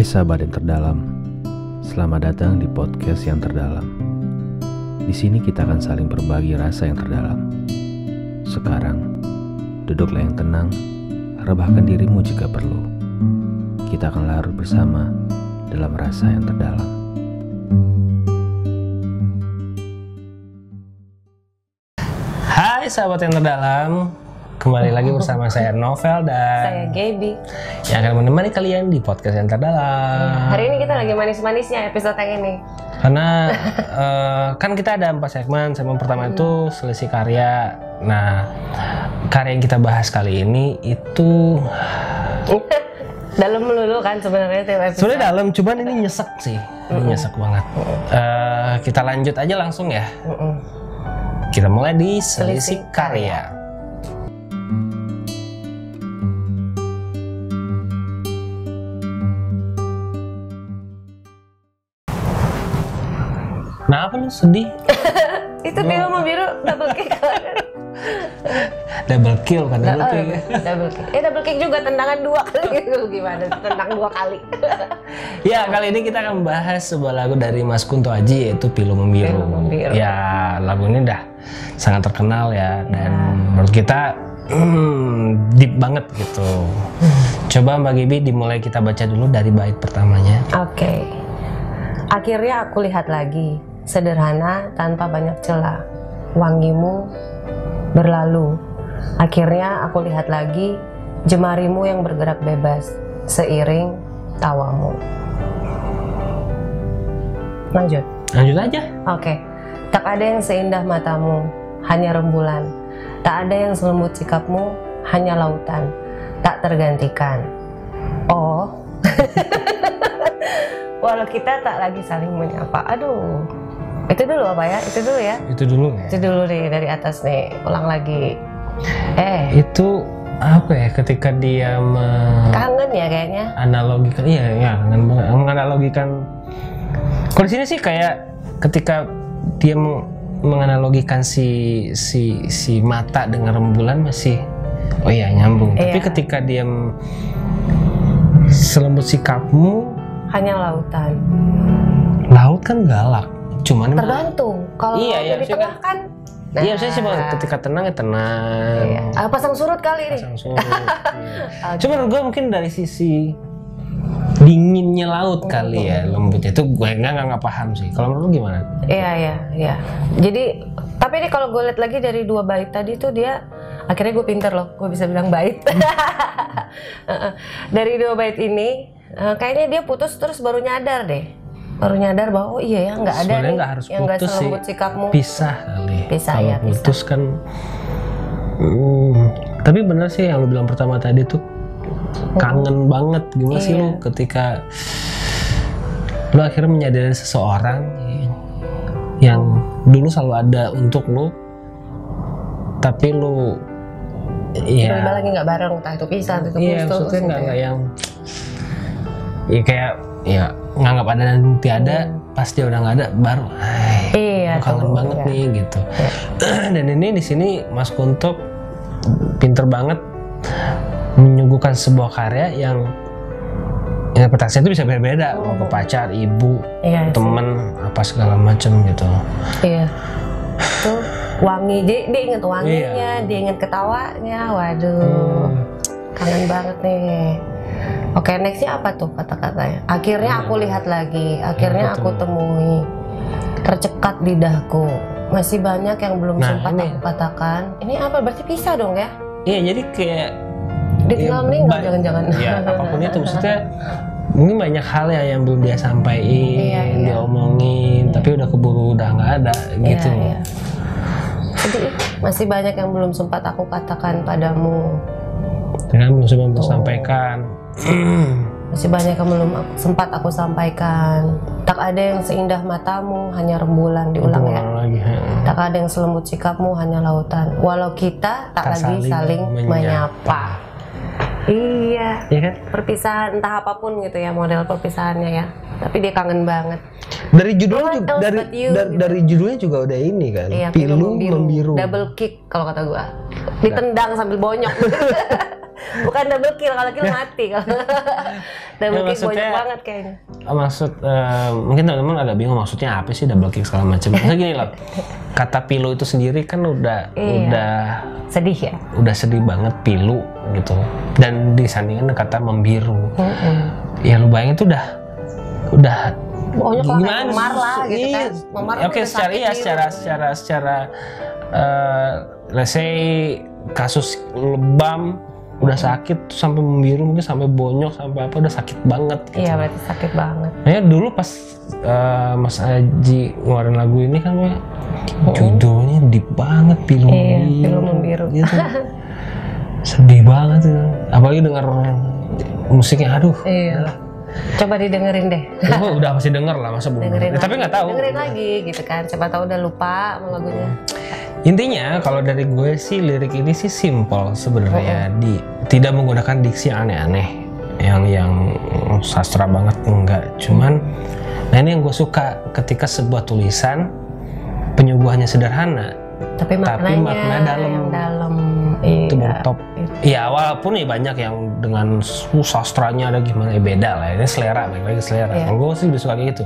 Hai sahabat yang terdalam, selamat datang di podcast yang terdalam. Di sini kita akan saling berbagi rasa yang terdalam. Sekarang, duduklah yang tenang, rebahkan dirimu jika perlu. Kita akan larut bersama dalam rasa yang terdalam. Hai sahabat yang terdalam, kembali lagi bersama saya Novel dan saya Gaby yang akan menemani kalian di podcast yang terdalam. Hari ini kita lagi manis-manisnya episode yang ini. Karena kan kita ada 4 segmen. Segmen pertama itu selisih karya. Nah, karya yang kita bahas kali ini itu dalam melulu kan sebenarnya tiap episode. sebenarnya dalam, cuman ini nyesek sih. Ini nyesek banget. Kita lanjut aja langsung ya. Kita mulai di selisih karya. Kenapa lu sedih? Itu film biru double kick. Double kill kan? Double kill. Double kick. Double kick juga tendangan 2 kali gitu. Gimana? Tendang 2 kali. Ya, kali ini kita akan membahas sebuah lagu dari Mas Kunto Aji, yaitu Pilu Membiru. Ya, lagu ini udah sangat terkenal ya, dan menurut kita deep banget gitu. Coba Mbak Gaby dimulai, kita baca dulu dari bait pertamanya. Oke. Akhirnya aku lihat lagi, sederhana tanpa banyak celah, wangimu berlalu. Akhirnya aku lihat lagi, jemarimu yang bergerak bebas, seiring tawamu. Lanjut aja. Oke. Tak ada yang seindah matamu, hanya rembulan. Tak ada yang selembut sikapmu, hanya lautan, tak tergantikan. Oh. Walau kita tak lagi saling menyapa. Aduh. Itu dulu apa ya? Itu dulu ya? Itu dulu ya? Itu dulu nih, dari atas nih. Ulang lagi. Itu apa ya, ketika dia kangen ya kayaknya? Analogikan, iya kangen banget. Menganalogikan. Kalau di sini sih kayak ketika dia menganalogikan si mata dengan rembulan masih, oh iya nyambung. Tapi ketika dia selembut sikapmu, hanya lautan. Laut kan galak, cuman tergantung. Kalau di tengah kan. Iya, saya cuma ketika tenang ya tenang. Iya. Pasang surut kali ini. Pasang surut. Iya. Cuma menurut gue mungkin dari sisi dinginnya laut kali ya, lembutnya itu gue nggak paham sih. Kalau menurut lu gimana? Iya. Jadi tapi ini kalau gue lihat lagi dari 2 bait tadi tuh dia akhirnya gue pinter loh, gue bisa bilang bait. Dari 2 bait ini kayaknya dia putus terus baru nyadar bahwa oh iya ya nggak ada nih nggak harus yang nggak putus selembut sih, sikapmu. pisah kali. Kalau putus pisah. Kan tapi bener sih yang lu bilang pertama tadi tuh kangen banget. Gimana sih lu ketika lu akhirnya menyadari seseorang yang dulu selalu ada untuk lu, tapi lu tiba-tiba lagi nggak bareng, entah itu pisah, entah itu putus. Iya, maksudnya nggak yang kayak nganggap ada dan tiada. Pas dia udah nggak ada baru kangen banget nih gitu. Dan ini di sini Mas Kunto pinter banget menyuguhkan sebuah karya yang interpretasinya itu bisa beda-beda, mau ke pacar, ibu, temen, apa segala macam gitu. Iya. Tuh wangi, dia inget wanginya, dia inget ketawanya. Waduh, kangen banget nih. Oke, nextnya apa tuh kata-katanya? Akhirnya aku lihat lagi, akhirnya aku temui, tercekat lidahku. Masih banyak yang belum sempat aku katakan. Ini apa? Berarti pisah dong ya? Iya, jadi kayak ditinggal meninggal jangan-jangan. Ya, apapun itu maksudnya mungkin banyak hal ya yang belum dia sampaikan, dia omongin, tapi udah keburu udah nggak ada gitu. Iya. Jadi masih banyak yang belum sempat aku katakan padamu. Kan belum sempat sampaikan. Masih banyak yang belum sempat aku sampaikan. Tak ada yang seindah matamu, hanya rembulan. Diulang ya. Tak ada yang selembut sikapmu, hanya lautan. Walau kita tak lagi saling menyapa. Iya kan? Perpisahan entah apapun gitu ya, model perpisahannya ya. Tapi dia kangen banget. Dari judulnya juga, dari judulnya juga udah ini kan. Iya, Pilu Membiru. Double kick kalau kata gua. Ditendang sambil bonyok. Bukan double kill, kalau kill mati. Double kill banyak banget kayaknya. Mungkin teman-teman agak bingung maksudnya apa sih double kill segala macam. Maksudnya gini loh, kata pilu itu sendiri kan udah sedih ya. Udah sedih banget pilu gitu. Dan disandingkan kata membiru. Ya lu bayangin tuh udah pokoknya kalau memar lah gitu kan. Memar oke, secara let's say kasus lebam udah sakit sampai membiru, mungkin sampai bonyok sampai apa, udah sakit banget gitu. Iya, berarti sakit banget. Nah, dulu pas Mas Aji ngeluarin lagu ini kan judulnya deep banget, pilu membiru gitu. Sedih banget tuh. Apalagi denger musiknya, aduh. Iya. Coba didengerin deh. Udah pasti denger lah, masa belum denger. Tapi nggak tahu. Dengerin lagi gitu kan. Siapa tahu udah lupa sama lagunya. Intinya kalau dari gue sih lirik ini sih simple sebenarnya. Tidak menggunakan diksi yang aneh-aneh, yang sastra banget, enggak. Cuman, nah ini yang gue suka ketika sebuah tulisan penyuguhannya sederhana, tapi makna dalam. Itu baru top. Iya, walaupun ya banyak yang dengan sastranya ada gimana, beda lah. Ini selera, baik lagi selera. Kalau gue sih lebih suka kayak gitu.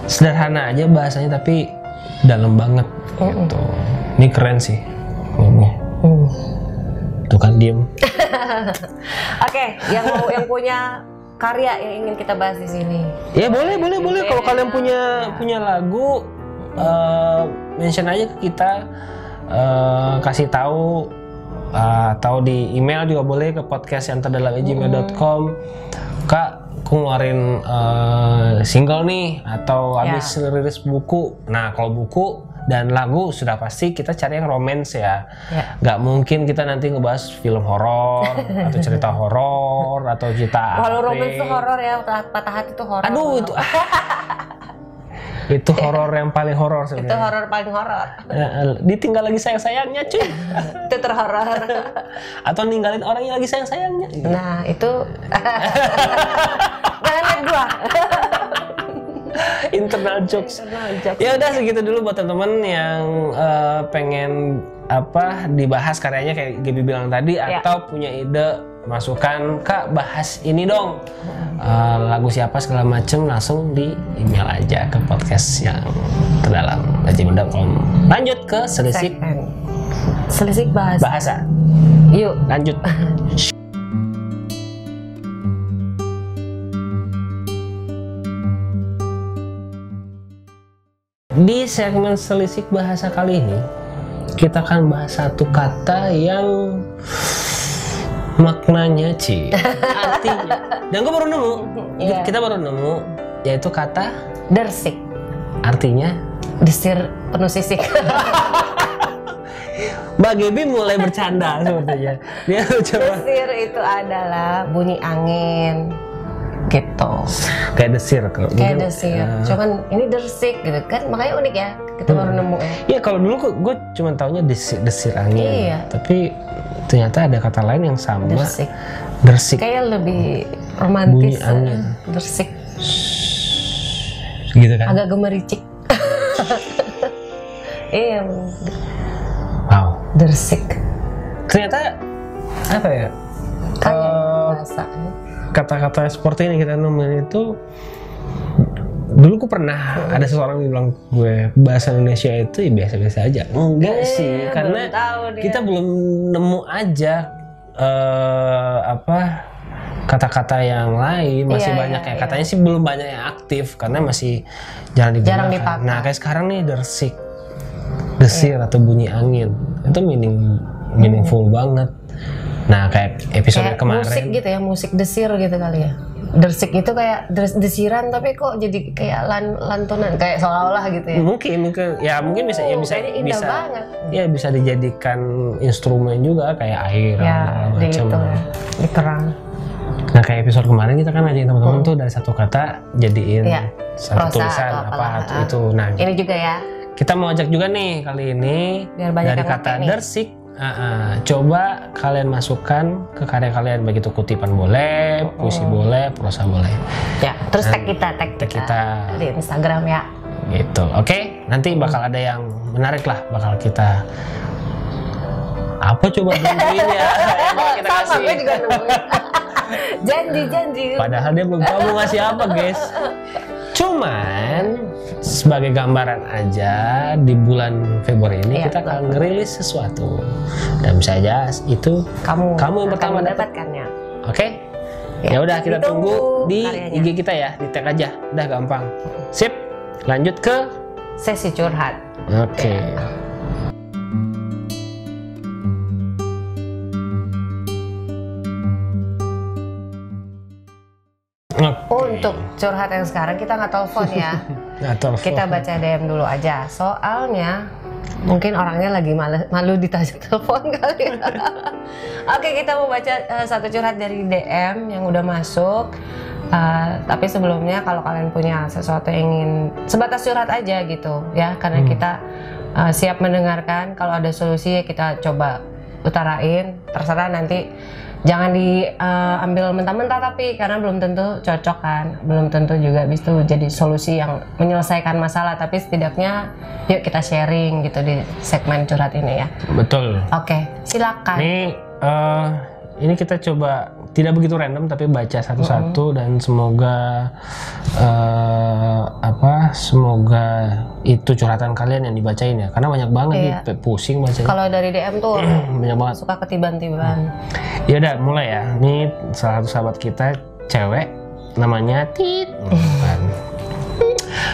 Sederhana aja bahasanya tapi dalam banget gitu. Ini keren sih. Tuh kan diem. Oke, yang punya karya yang ingin kita bahas di sini. Ya boleh. Kalau kalian punya lagu, mention aja ke kita, kasih tahu. Atau di email juga boleh ke podcast@yanterdalam@gmail.com. Kak, aku ngeluarin single nih, atau habis rilis buku. Nah, kalau buku dan lagu sudah pasti kita cari yang romance ya. Gak mungkin kita nanti ngebahas film horor atau cerita horor atau cerita kalau romance itu horor ya, patah hati itu horor. Aduh, itu itu horor yang paling horor sebenarnya. Itu horor paling horor. Ditinggal lagi sayang-sayangnya cuy. Itu terhoror. Atau ninggalin orang yang lagi sayang-sayangnya. Nah itu jangan lihat gua. Internal jokes. Ya udah segitu dulu buat teman-teman yang pengen dibahas karyanya kayak Gaby bilang tadi, atau punya ide, masukan, Kak bahas ini dong, lagu siapa segala macem, langsung di email aja ke podcast yang terdalam @gmail.com. Lanjut ke selisik bahasa. Yuk lanjut. Di segmen selisik bahasa kali ini kita akan bahas satu kata yang maknanya artinya, dan gue baru nemu, kita baru nemu, yaitu kata dersik. Artinya desir penuh sisik. Mbak Gaby mulai bercanda sepertinya. Dia coba. Desir itu adalah bunyi angin gitu. Kayak desir kalau. Kayak desir. Cuman ini dersik gitu kan, makanya unik ya. Kita baru nemu ya. Iya, kalau dulu gue cuma taunya desir angin. Iya. Tapi ternyata ada kata lain yang sama. Dersik. Kayak lebih romantis. Bunyi angin. Dersik. Gitu kan. Agak gemericik. Iya. Wow. Dersik. Ternyata apa ya? Bahasa. Kata-kata seperti ini kita nemuin itu, dulu gue pernah ada seseorang yang bilang gue bahasa Indonesia itu ya biasa-biasa aja. Enggak sih, karena kita belum nemu aja kata-kata yang lain, masih banyak yang katanya sih belum banyak yang aktif karena masih jarang digunakan. Nah kayak sekarang nih dersik, desir atau bunyi angin itu meaningful banget. Nah kayak episode kemarin musik gitu ya, musik desir gitu kali ya. Dersik itu kayak desiran tapi kok jadi kayak lantunan, kayak seolah-olah gitu ya. Mungkin bisa banget. Ya bisa dijadikan instrumen juga kayak air macam di kerang. Nah kayak episode kemarin kita kan ngajakin teman-teman tuh dari satu kata jadiin satu tulisan itu. Nah ini juga ya. Kita mau ajak juga nih kali ini dari kata dersik. Coba kalian masukkan ke karya kalian, baik itu kutipan boleh, puisi boleh, prosa boleh. Ya, terus tag kita di Instagram ya. Gitu, oke. Nanti bakal ada yang menarik lah, bakal kita Apa coba nungguinnya? Kita sama, kasih. gue juga nungguin. Janji. Padahal dia belum tahu mau ngasih apa, guys. Cuman sebagai gambaran aja, di bulan Februari ini kita akan ngerilis sesuatu. Dan bisa aja itu kamu yang pertama mendapatkannya. Oke? Ya udah, kita tunggu di karyanya. IG kita ya, di tag aja. Udah gampang. Sip. Lanjut ke sesi curhat. Oke. Untuk curhat yang sekarang kita nggak telepon ya. Kita baca DM dulu aja. Soalnya mungkin orangnya lagi malu ditanya telepon kali ya. Oke, kita mau baca satu curhat dari DM yang udah masuk. Tapi sebelumnya kalau kalian punya sesuatu yang ingin sebatas curhat aja gitu ya, karena kita siap mendengarkan. Kalau ada solusi ya kita coba utarain. Terserah, nanti jangan diambil mentah-mentah, tapi karena belum tentu cocok kan, belum tentu juga bisa jadi solusi yang menyelesaikan masalah. Tapi setidaknya yuk kita sharing gitu di segmen curhat ini ya. Betul. Oke, silakan. Ini kita coba tidak begitu random tapi baca satu-satu dan semoga semoga itu curhatan kalian yang dibacain ya, karena banyak banget nih, pusing bacanya. Kalau dari DM tuh banyak banget, suka ketiban-tiban. Ya udah mulai ya. Ini salah satu sahabat kita cewek namanya Tit.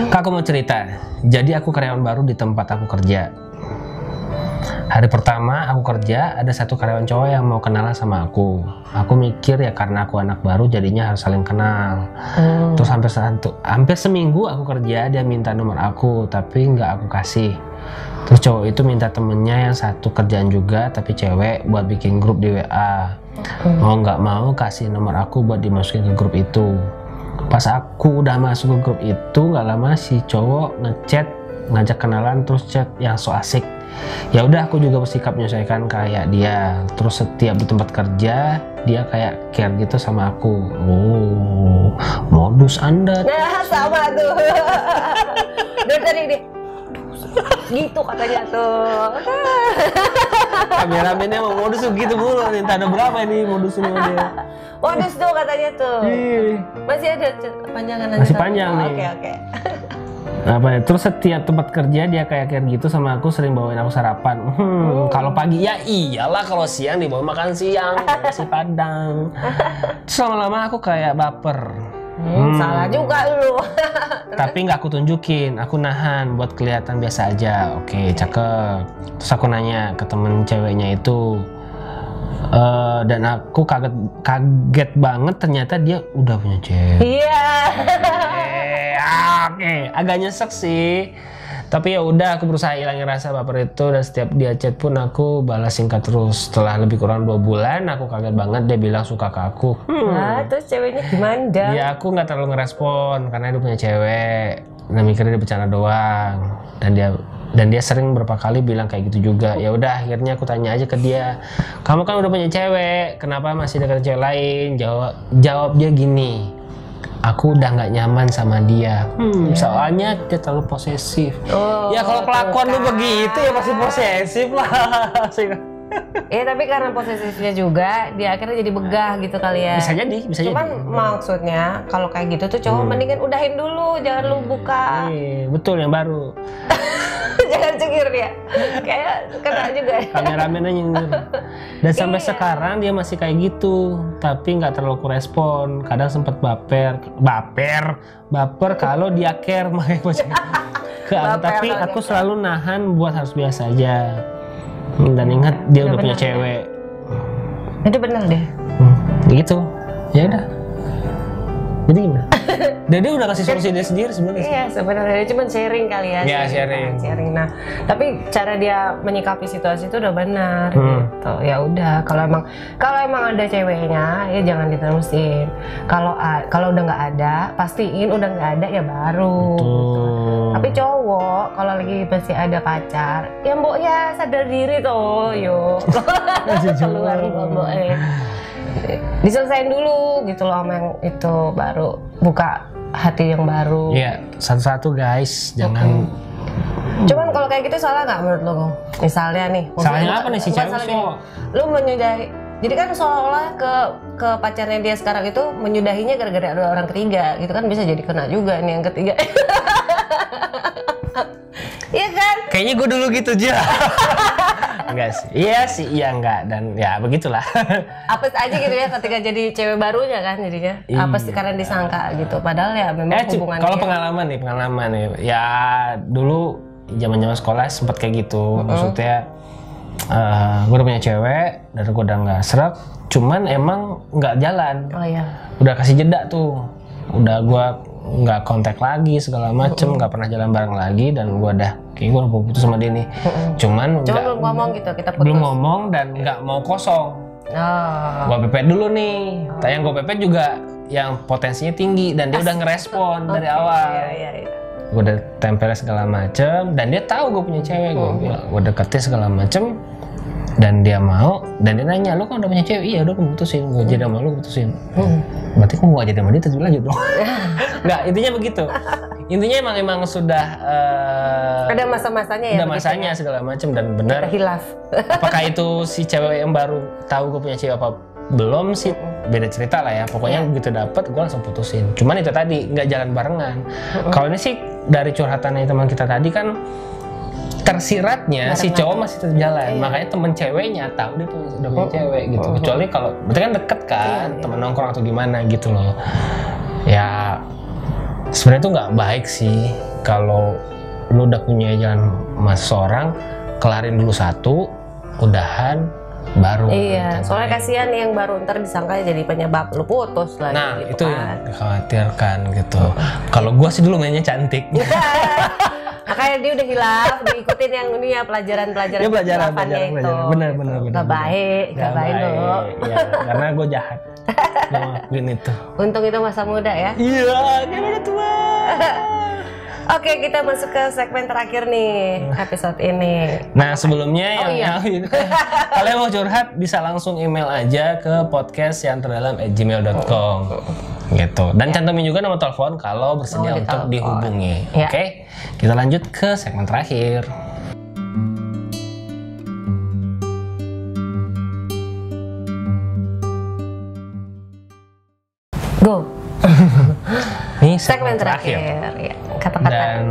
Kak, aku mau cerita. Jadi aku karyawan baru di tempat aku kerja. Hari pertama aku kerja, ada satu karyawan cowok yang mau kenalan sama aku. Aku mikir ya karena aku anak baru jadinya harus saling kenal. Terus hampir seminggu aku kerja, dia minta nomor aku tapi nggak aku kasih. Terus cowok itu minta temennya yang satu kerjaan juga tapi cewek buat bikin grup di WA. Mau nggak mau kasih nomor aku buat dimasukin ke grup itu. Pas aku udah masuk ke grup itu, nggak lama si cowok ngechat ngajak kenalan, terus chat yang so asik. Ya udah, aku juga bersikap menyesuaikan kayak dia. Terus setiap di tempat kerja dia kayak care gitu sama aku. Oh, modus Anda. Nah, sama tuh. Dari tadi dia gitu katanya tuh. Kameramennya mau modus gitu mulu nih. Ada berapa ini modus ini dia? Modus tuh katanya tuh. Masih ada panjangan aja. Masih panjang nih. Oke. Terus setiap tempat kerja dia kayak gitu sama aku, sering bawain aku sarapan. Kalau pagi ya iyalah, kalau siang dibawa makan siang, nasi padang. Terus lama-lama aku kayak baper. Salah juga lu. Tapi nggak aku tunjukin, aku nahan buat kelihatan biasa aja. Oke, cakep. Terus aku nanya ke temen ceweknya itu, dan aku kaget banget ternyata dia udah punya cewek. Iya. Oke, agak nyesek sih. Tapi ya udah, aku berusaha hilangin rasa baper itu, dan setiap dia chat pun aku balas singkat terus. Setelah lebih kurang 2 bulan, aku kaget banget dia bilang suka ke aku. Nah, terus ceweknya gimana? Ya aku nggak terlalu ngerespon karena dia punya cewek. Dan mikirnya dia bercanda doang. Dan dia sering berapa kali bilang kayak gitu juga. Ya udah, akhirnya aku tanya aja ke dia, kamu kan udah punya cewek, kenapa masih dekat cewek lain? Jawab dia gini, aku udah nggak nyaman sama dia. Soalnya dia terlalu posesif. Ya kalau kelakuan lu begitu ya pasti posesif lah. Tapi karena posesifnya juga dia akhirnya jadi begah gitu kali ya. Bisa jadi. Cuman maksudnya kalau kayak gitu tuh cowok mendingan udahin dulu, jangan lu buka. Betul, yang baru. Jangan cengir dia. Kayak kena juga. Kameramennya nyengir. Dan sampai sekarang dia masih kayak gitu, tapi nggak terlalu kurespon. Kadang sempat baper kalau dia care makanya tapi aku selalu nahan buat harus biasa aja. Dan ingat dia udah punya cewek. Itu benar deh. Gitu. Ya udah. Jadi gimana? Dan dia udah kasih solusi dia sendiri sebenarnya. Iya, sebenarnya dia cuma sharing kali ya. Iya, sharing. Nah, tapi cara dia menyikapi situasi itu udah benar gitu. Ya udah, kalau emang ada ceweknya ya jangan diterusin. Kalau udah nggak ada, pastiin udah nggak ada ya baru. Gitu. Tapi cowok kalau lagi masih ada pacar, ya mbok ya sadar diri tuh, yuk. Keluar mbok diselesain dulu gitu loh sama yang itu, baru buka hati yang baru. Iya, satu-satu guys, jangan Cuman kalau kayak gitu salah nggak menurut lo? Misalnya nih. Salahnya apa nih si cewek cowok? Lu menyudahi. Jadi kan seolah-olah ke pacarnya dia sekarang itu menyudahinya gara-gara ada orang ketiga. Gitu kan bisa jadi kena juga nih yang ketiga. Iya kan? Kayaknya gue dulu gitu aja. Enggak sih. Iya sih, iya enggak. Dan ya begitulah. Apes aja gitu ya ketika jadi cewek barunya kan jadinya. Apes karena disangka gitu. Padahal ya memang hubungannya. Kalau pengalaman nih. Ya dulu zaman-zaman sekolah sempat kayak gitu. Maksudnya gue udah punya cewek dan gue udah nggak serak. Cuman emang nggak jalan. Oh iya. Udah kasih jeda tuh. Udah gue nggak kontak lagi segala macem, nggak pernah jalan bareng lagi dan gue kayak gue udah putus sama dia nih. Cuman belum ngomong gitu, kita putus. Belum ngomong dan nggak mau kosong. Gue pepet dulu nih. Yang gue pepet juga yang potensinya tinggi dan dia udah ngerespon dari awal. Iya. Gue udah tempel segala macem dan dia tahu gue punya cewek. Gue deketin segala macem dan dia mau dan dia nanya, lu kan udah punya cewek? Iya udah, aku putusin, gue jadi sama lu putusin. Berarti aku gak jadi sama dia, terus lanjut dong. Nggak, intinya begitu. Intinya emang sudah ada masa-masanya ya. Ada masanya segala macem dan benar. Hilaf. Apakah itu si cewek yang baru tahu gue punya cewek apa belum sih, beda cerita lah ya. Pokoknya begitu dapet gue langsung putusin. Cuman itu tadi nggak jalan barengan. Kalau ini sih dari curhatannya teman kita tadi kan tersiratnya si cowok masih tetap jalan. Makanya temen ceweknya tahu dia tuh udah punya cewek gitu. Kecuali kalau berarti kan deket kan, temen nongkrong atau gimana gitu loh. Ya sebenarnya tuh nggak baik sih kalau lu udah punya jalan sama seseorang, kelarin dulu satu, udahan baru. Iya, soalnya kasihan yang baru ntar disangka jadi penyebab lu putus lagi. Nah gitu itu kan. yang dikhawatirkan gitu. Kalau gua sih dulu mainnya cantik. Makanya dia udah hilaf, diikutin yang ini ya pelajaran-pelajaran itu. Benar. Gak baik loh. Ya, karena gue jahat. Ngelakuin itu. Untung itu masa muda ya. Iya, gimana tua. Oke, kita masuk ke segmen terakhir nih episode ini. Nah sebelumnya kalian mau curhat bisa langsung email aja ke podcastyanterdalam@gmail.com gitu. Dan cantumin juga nomor telepon kalau bersedia untuk dihubungi. Oke, kita lanjut ke segmen terakhir. Go. Ini segmen terakhir. Ya, kata-kata. Dan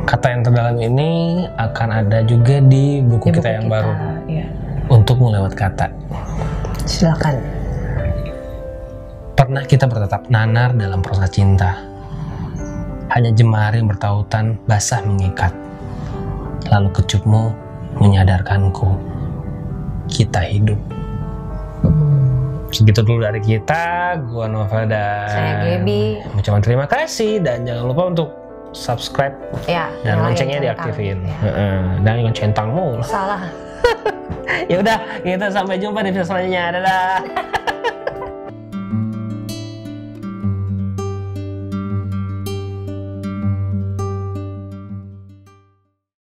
kata yang terdalam ini akan ada juga di buku kita yang baru. Ya. Untuk melewat kata. Silakan. Pernah kita bertatap nanar dalam proses cinta. Hanya jemari bertautan basah mengikat. Lalu kecupmu menyadarkanku. Kita hidup. Segitu dulu dari kita. Gua Nova dan saya Gaby. Ucapan terima kasih dan jangan lupa untuk subscribe dan loncengnya diaktifin. Dan lonceng centangmu. Salah. Ya udah, kita sampai jumpa di episode selanjutnya. Dadah.